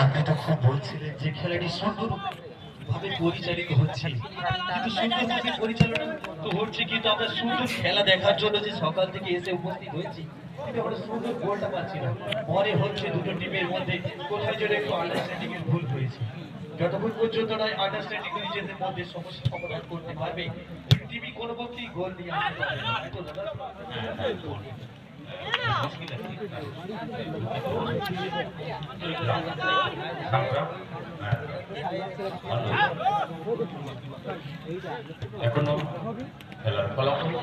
আপনি তো খুব বলছিলেন যে খেলাটি সুন্দর ভাবে পরিচালিত হচ্ছে, কিন্তু সুন্দরভাবে পরিচালনা তো হচ্ছে, কিন্তু আমরা সুন্দর খেলা দেখার জন্য যে সকাল থেকে এসে উপস্থিত হয়েছি, কিন্তু আমরা সুন্দর গোলটা পাচ্ছি না। মনে হচ্ছে দুটো টিমের মধ্যে কোথায় যেন একটু আন্ডারস্ট্যান্ডিং এর ভুল হয়েছে। যতক্ষণ পর্যন্ত নয় আন্ডারস্ট্যান্ডিং নিজেদের মধ্যে সমস্যা সমাধান করতে পারবে, টিভি কোনো পক্ষেই গোল নিয়ে আসতে পারবে না। তাই তো দাদা? এখনো খেলার ফলাফল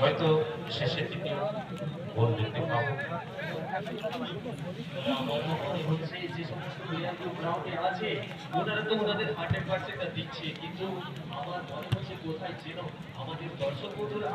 হয়তো শেষের দিকে গোল দেখতে পাবো। যে সমস্ত প্লেয়ারগুলো গ্রাউন্ডে আছে ওনারা তো ওনাদের 100% দিচ্ছে, কিন্তু আমার মনে হচ্ছে কোথায় ছিল আমাদের দর্শক বন্ধুরা